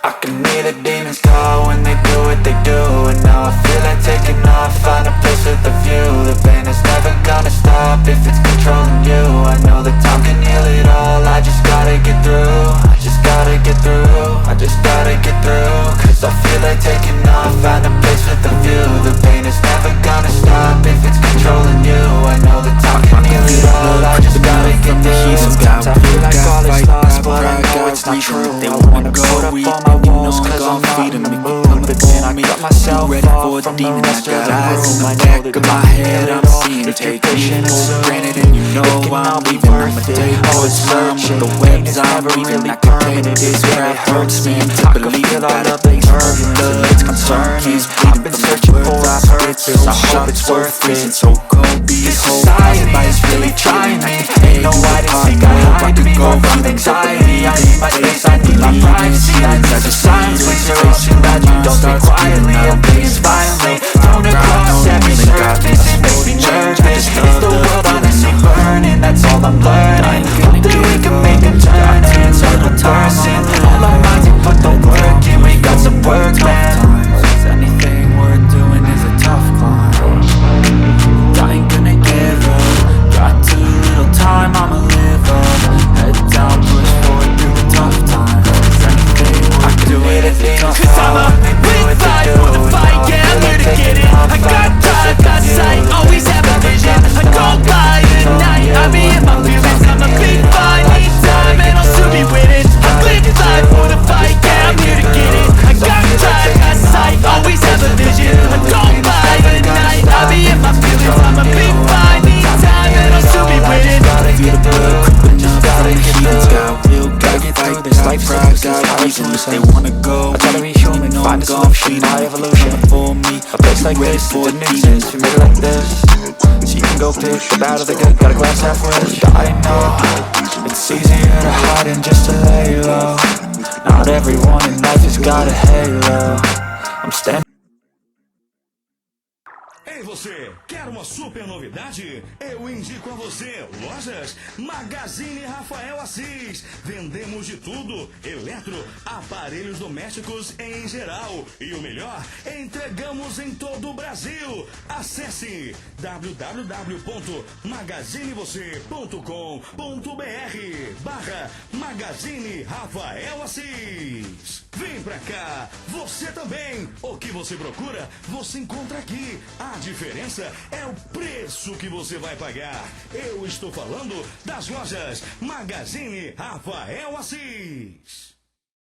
I can hear the demons call when they do what they do. And now I feel like taking off, find a place with a view. The pain is never gonna stop if it's controlling you. I know that time can heal it all, I just gotta get through. I just gotta get through, I just gotta get through. Cause I feel like taking off, find a place with a view. The pain is never gonna stop if it's controlling you. I know that time can heal it all, I just gotta get through. Sometimes I feel like all is lost, but I know it's not true. I wanna put up all my walls cause I'm not in the mood. But then I cut myself off from the rest of the room. I know that my head I'm seeing taken for granted. And you know I'm leaving, I'ma take more time with the webs I'm weaving. I can take this where it hurts me to believe it. Gotta think it's concerning. I've been searching for a purpose, I hope it's worth it. So cold, be it whole, everybody's really trying me. Ain't no hide and seek, I hide me more from anxiety. I need my space, I need my privacy. I need the silence when you're ocean that you don't stay quietly and please violently. Thrown across every surface, it makes me nervous. Is the world honestly burning? That's all I'm learning. Hope that we can make a turn and it's all a person. All our minds, we put the work in, we got some work, man. Anything worth doing is a tough climb. I ain't gonna give up. Got too little time, I'ma live up. Head down, push forward through the tough times. Anything worth doing is a tough climb. Cause I'm a big fight for the fight, yeah, I'm here to get it. I got drive, got sight, always have a vision. I don't lie at night, I be in my feelings. I'm a big fight, need time, and I'll soon be winning. I live life for the fight, yeah, I'm here to get it. I got drive, got sight, always have a vision. I don't lie at night, I be in my feelings. I'm a big fight, need time, and I'll soon be winning. Feel the blood creeping up from the heathens. Got real, gotta get through this life. Pride got reasons they wanna go. I try to be human, find a solution, my evolution. For me, a place like this, for the exist, you make it like this. So you can go pick the bad or the good, got a glass half wish. I know, it's easier to hide than just to lay low. Not everyone in life has got a halo. I'm standing. Ei você, quer uma super novidade? Eu indico a você, Lojas Magazine Rafael Assis. Vendemos de tudo, eletro, aparelhos domésticos em geral. E o melhor, entregamos em todo o Brasil. Acesse www.magazinevocê.com.br/Magazine Rafael Assis. Vem pra cá, você também. O que você procura, você encontra aqui. A diferença é o preço que você vai pagar. Eu estou falando das lojas Magazine Rafael Assis.